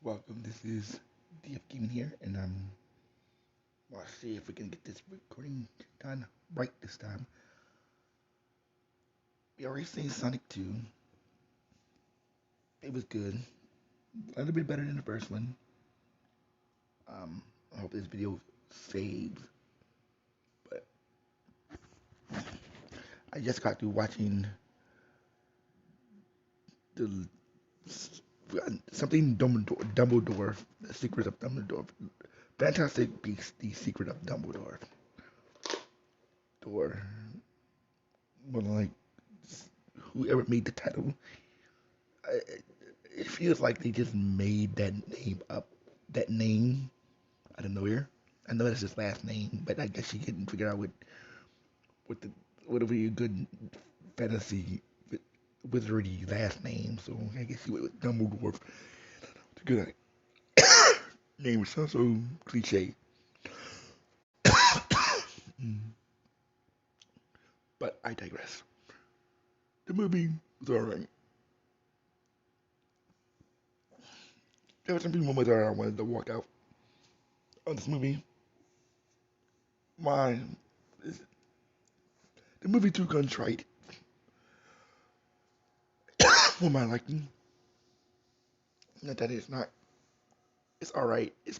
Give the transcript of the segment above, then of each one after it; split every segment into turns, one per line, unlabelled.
Welcome. This is DF Gaming here, and let's see if we can get this recording done right this time. We already seen Sonic 2. It was good, a little bit better than the first one. I hope this video saves. But I just got through watching the something Dumbledore, The Secret of Dumbledore, Fantastic Beasts, The Secret of Dumbledore. Or, well, like whoever made the title. I, it feels like they just made that name up. That name out of nowhere. I know that's his last name, but I guess she couldn't figure out what would be a good fantasy wizardy last name. So I guess she went with Dumbledore. It's a good name. It sounds so cliche. But I digress. The movie was alright. There were some moments where I wanted to walk out on this movie. Why? The movie too contrite for my liking. Not that it's not. It's all right. It's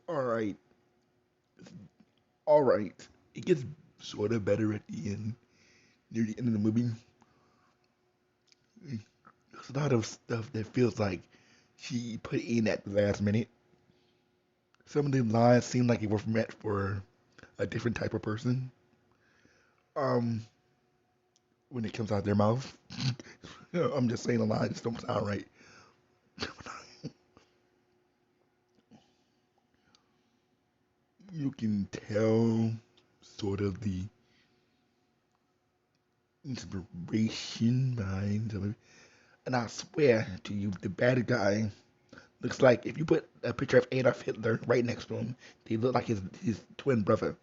all right. It's all right. It gets sort of better at the end, near the end of the movie. There's a lot of stuff that feels like she put in at the last minute. Some of the lines seem like it were meant for a different type of person. Um, when it comes out their mouth, I'm just saying the lines don't sound right. You can tell sort of the inspiration behind some of it. And I swear to you, the bad guy looks like if you put a picture of Adolf Hitler right next to him, they look like his twin brother,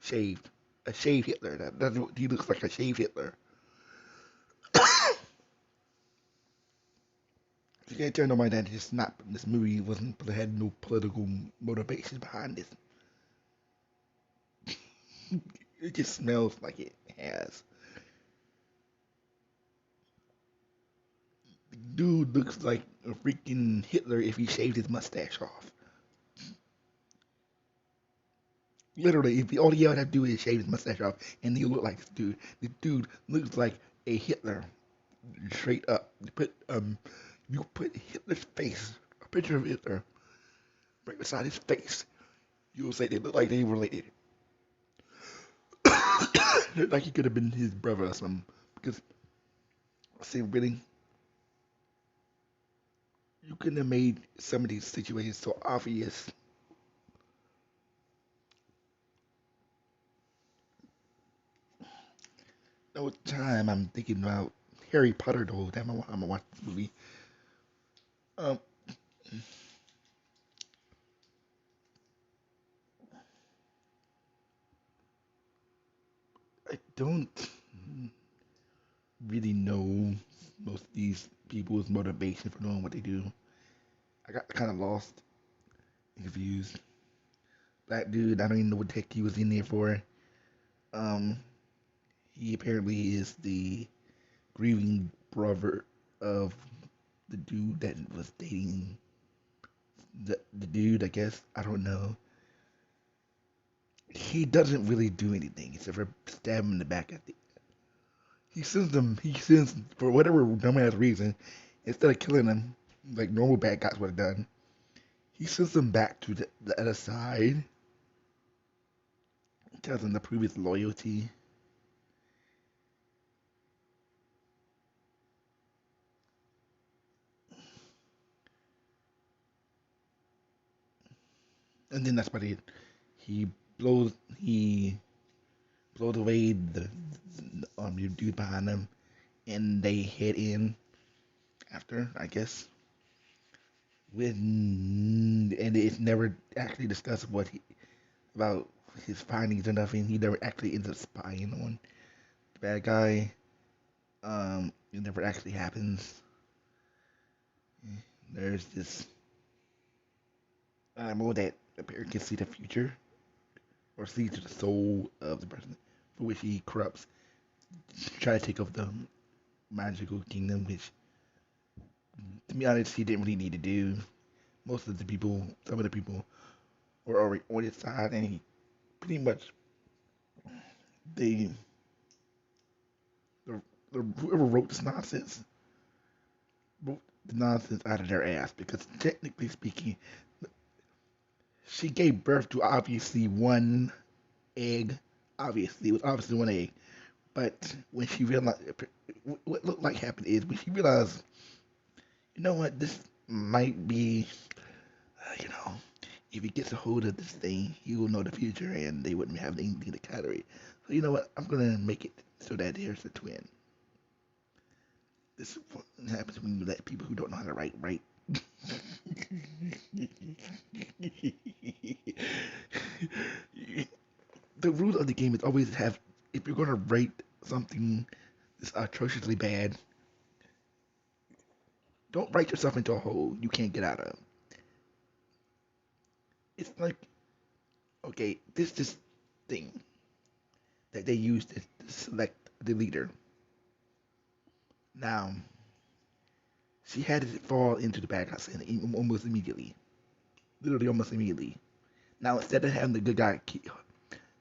shaved. A shaved Hitler. That's what he looks like, a shaved Hitler. You can't tell nobody that it's not this movie wasn't had no political motivations behind this. It just smells like it has. The dude looks like a freaking Hitler if he shaved his mustache off. Literally, if all he would have to do is shave his mustache off, and he look like this dude. The dude looks like a Hitler, straight up. You put Hitler's face, a picture of Hitler, right beside his face. You'll say they look like they related. Look like he could have been his brother or something. Because, see, really, you couldn't have made some of these situations so obvious. No time I'm thinking about Harry Potter the whole time I'm gonna watch this movie. Um, I don't really know most of these people's motivation for doing what they do. I got kind of lost and confused. Black dude, I don't even know what the heck he was in there for. Um, he apparently is the grieving brother of the dude that was dating the dude. I guess I don't know. He doesn't really do anything except for stab him in the back at the. He sends them. He sends for whatever dumbass reason, instead of killing them like normal bad guys would have done. He sends them back to the other side. Tells them to prove his loyalty. And then that's about it. He blows he blows away the dude behind them, and they head in after, I guess. With and it's never actually discussed about his findings or nothing. He never actually ends up spying on the bad guy. It never actually happens. There's this More that the parent can see the future or see to the soul of the person for which he corrupts, try to take over the magical kingdom, which, to be honest, he didn't really need to do. Most of the people, some of the people, were already on his side, and he pretty much they, whoever wrote this nonsense wrote the nonsense out of their ass because technically speaking, she gave birth to obviously one egg. Obviously, it was obviously one egg. But when she realized, what looked like happened is when she realized, you know what, this might be, you know, if he gets a hold of this thing, he will know the future and they wouldn't have anything to counter it. So, you know what, I'm going to make it so that here's a twin. This is what happens when you let people who don't know how to write. The rule of the game is always have, if you're going to write something that's atrociously bad, don't write yourself into a hole you can't get out of. It's like, okay, this thing that they use to select the leader. Now, she had it fall into the bad guys and almost immediately, literally almost immediately. Now, instead of having the good guy,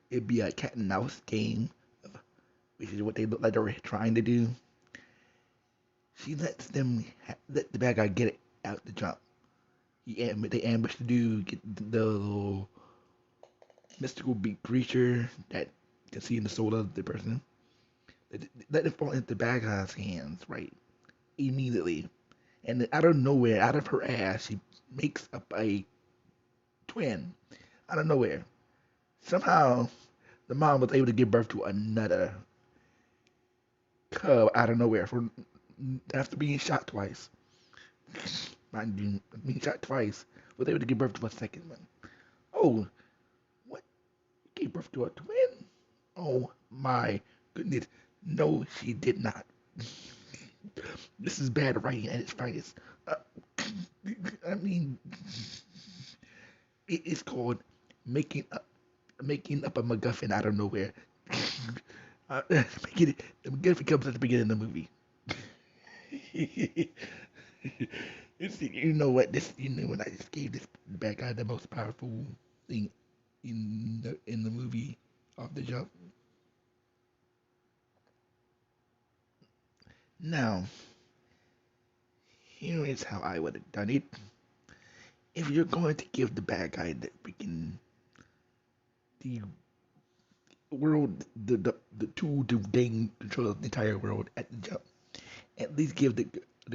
it'd be a cat and mouse game, which is what they look like they were trying to do. She lets them let the bad guy get it out the jump. They ambush the dude, get the little mystical big creature that can see in the soul of the person. Let it fall into the bad guy's hands, right? Immediately. And then out of nowhere, out of her ass, she makes up a twin. Out of nowhere. Somehow, the mom was able to give birth to another cub out of nowhere after being shot twice. Mind you, being shot twice, was able to give birth to a second one. Oh, what? Gave birth to a twin? Oh my goodness. No, she did not. This is bad writing at its finest. Uh, I mean, it is called making up making up a MacGuffin out of nowhere. Making it, the MacGuffin comes at the beginning of the movie. You know what? You know what? I just gave this bad guy the most powerful thing in the movie off the jump. Now, here is how I would have done it. If you're going to give the bad guy the world, the tool to gain control of the entire world at the jump, at least give the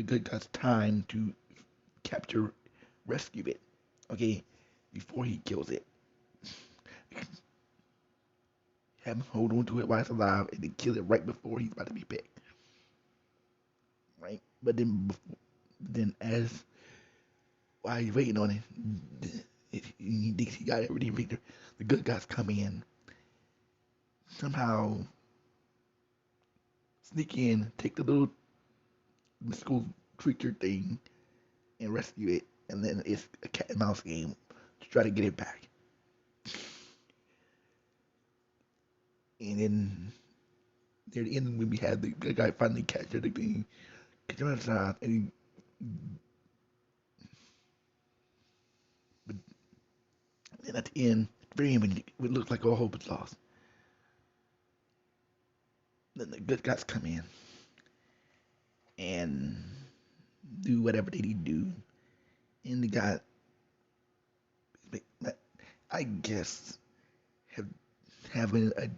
good guys time to capture, rescue it, okay, before he kills it. Have him hold on to it while it's alive, and then kill it right before he's about to be picked, right? But then as while he's waiting on it, he thinks he got everything figured. The good guys come in, somehow sneak in, take the little mystical creature thing, and rescue it. And then it's a cat and mouse game to try to get it back. And then near the end, when we had the guy finally capture the thing, catch him outside, and but then at the end, very end, when it looks like all hope is lost, then the good guys come in and do whatever they need to do. And the guy, I guess, have having a.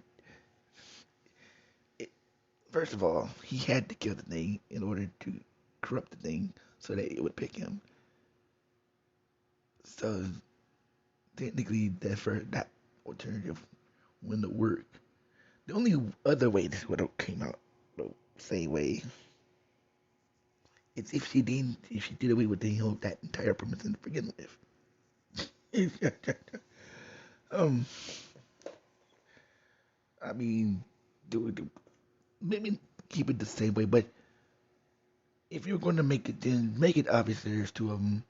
First of all, he had to kill the thing in order to corrupt the thing so that it would pick him. So technically, that alternative wouldn't work. The only other way this would have came out the same way is if she did away with that entire premise to begin with. um, I mean, maybe keep it the same way, but if you're going to make it, then make it obvious there's two of them.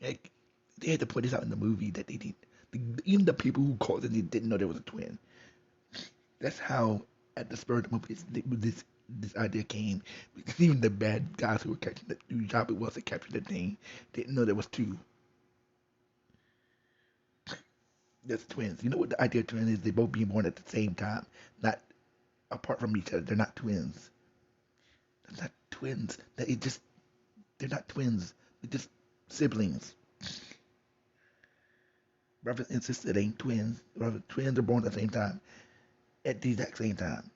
Like, They had to point this out in the movie that they did. Even the people who caused it, they didn't know there was a twin. That's how, at the spur of the movie, this idea came. Because even the bad guys who were catching the whose job it was to capture the thing didn't know there was two. That's twins. You know what the idea of twins is? They both being born at the same time, not apart from each other. They're not twins. They're not twins. They're not twins. They're just siblings. Brother and sister, they ain't twins. Brother, twins are born at the same time, at the exact same time,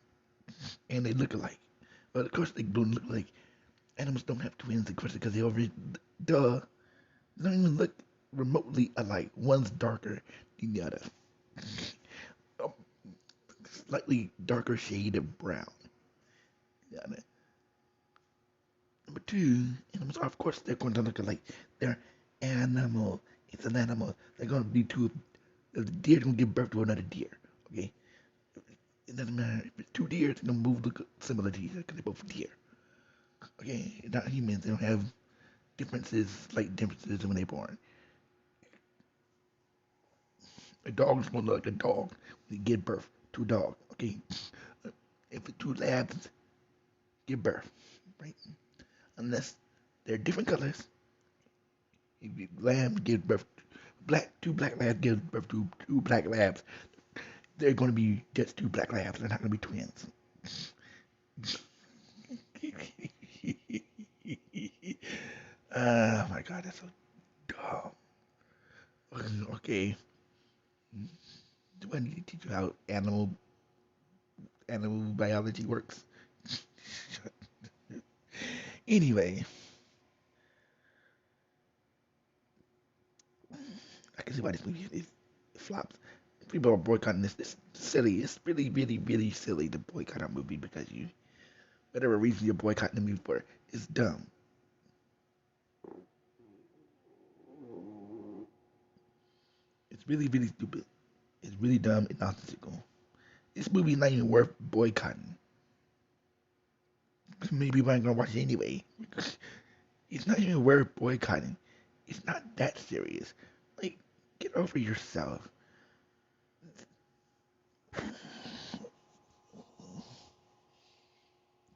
and they look alike. But of course, they don't look like animals. Don't have twins, of course, because they already duh. They don't even look remotely alike. One's darker than the other. A slightly darker shade of brown. Yeah, number two, animals are, of course, they're going to look alike. They're animal. It's an animal. They're going to be two. The deer going to give birth to another deer. Okay, it doesn't matter if it's two deer. It's going to move look similar to each other because they're both deer. Okay, not humans. They don't have differences, slight differences when they're born. A dog's going to look like a dog when they give birth to a dog. Okay, if the two labs give birth, right? Unless they're different colors. If lambs give birth, two black labs give birth to two black labs. They're going to be just two black labs. They're not going to be twins. Oh my god, that's so dumb. Okay, do I need to teach you how animal biology works? Anyway, I can see why this movie is flops. People are boycotting this. It's silly. It's really, really, really silly to boycott a movie because you, whatever reason you're boycotting the movie for, is dumb. It's really, really stupid. It's really dumb and nonsensical. This movie's not even worth boycotting. Maybe people aren't gonna watch it anyway. It's not even worth boycotting. It's not that serious. Like, get over yourself.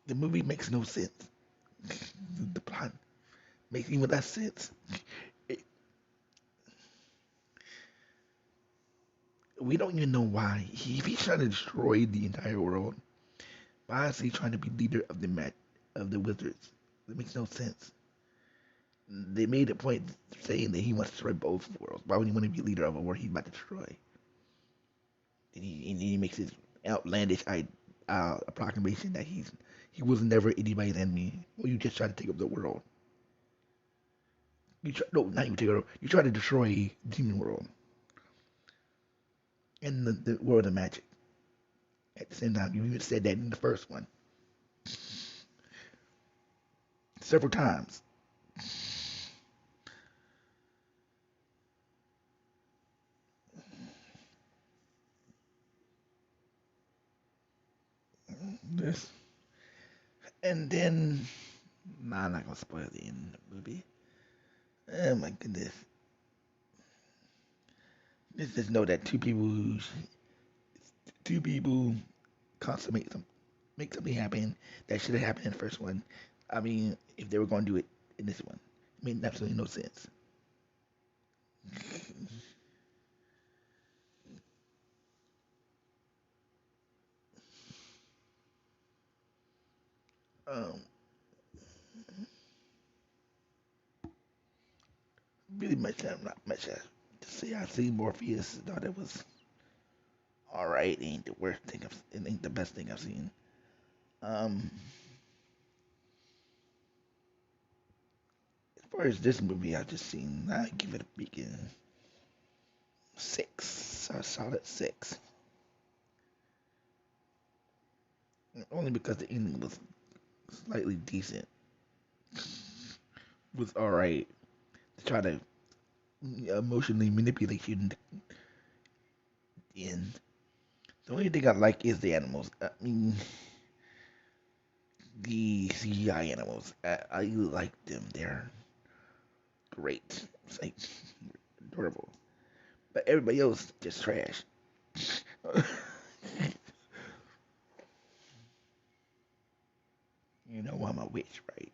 The movie makes no sense. The plot makes even less sense. It, we don't even know why. If he's trying to destroy the entire world, why is he trying to be leader of the wizards? That makes no sense. They made a point saying that he wants to destroy both worlds. Why would he want to be leader of a world he's about to destroy? And he makes this outlandish proclamation that he was never anybody's enemy. Well, you just try to take up the world. No, not even take it over. You try to destroy demon world and the world of magic. At the same time, you even said that in the first one several times. This, and then, nah, I'm not gonna spoil the end of the movie. Oh my goodness. Just know that two people consummate make something happen that should have happened in the first one. I mean, if they were going to do it in this one, it made absolutely no sense. Um, really much, not much to say. I see Morpheus. Thought it was all right. It ain't the worst thing. It ain't the best thing I've seen. Um, as far as this movie I've just seen, I give it a begin 6, a solid 6. Only because the ending was slightly decent. Was all right. To try to emotionally manipulate you in the end. The only thing I like is the animals. I mean, the CGI animals. I like them. They're great. It's like adorable. But everybody else just trash. You know I'm a witch, right?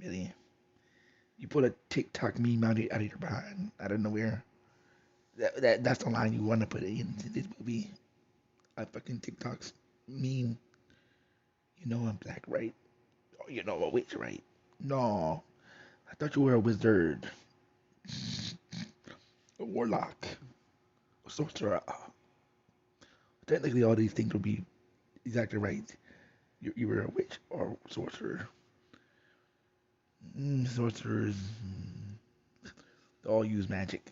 Really? You put a TikTok meme out of your behind, out of nowhere. That's the line you want to put it into this movie. A fucking TikTok's meme. You know I'm black, right? Oh, you know I'm a witch, right? No, I thought you were a wizard, a warlock, a sorcerer. Technically, all these things would be exactly right. You were a witch or sorcerer. Sorcerers all use magic.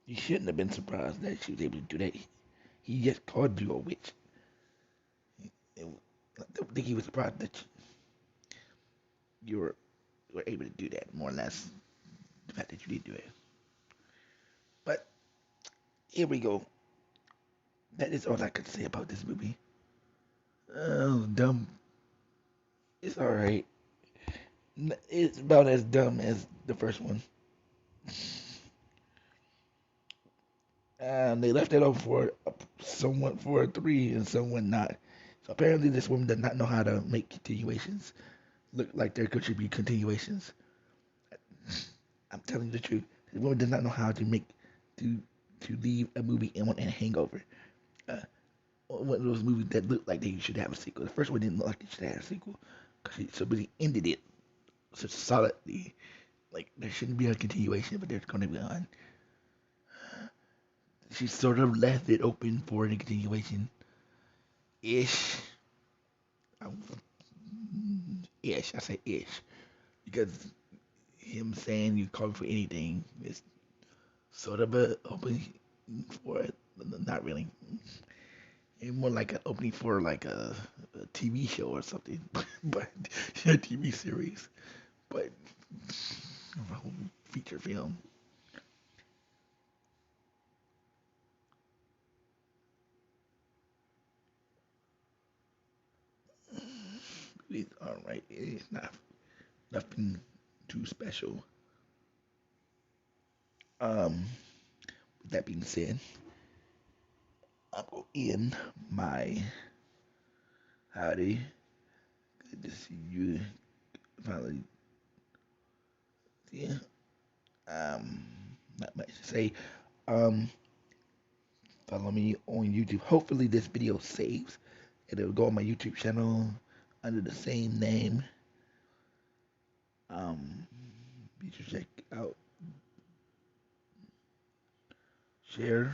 You shouldn't have been surprised that she was able to do that. He just called you a witch. I don't think he was surprised that you were able to do that, more or less. The fact that you did do it. But here we go. That is all I could say about this movie. Oh, dumb. It's alright. It's about as dumb as the first one. And they left it off for someone for a three and someone not. So apparently, this woman does not know how to make continuations look like there could should be continuations. I'm telling you the truth. The woman does not know how to make to to leave a movie in one and Hangover. Uh, One of those movies that look like they should have a sequel. The first one didn't look like it should have a sequel because somebody ended it so solidly. Like there shouldn't be a continuation, but there's going to be one. She sort of left it open for a continuation, ish. Ish. I say ish because him saying you call for anything is sort of a open for it. Not really. It's more like an opening for like a TV show or something, but a TV series, but a whole feature film. It's all right. It's not nothing too special. Um, with that being said, I'll go in my howdy. Good to see you finally. Yeah. Um, Not much to say. Um, Follow me on YouTube. Hopefully this video saves. It'll go on my YouTube channel under the same name. Be sure to check out, share,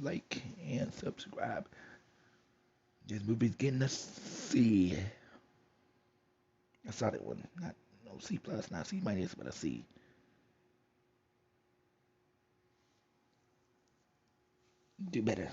like, and subscribe. This movie's getting a C. A solid one. Not no C plus, not C minus, but a C. Do better.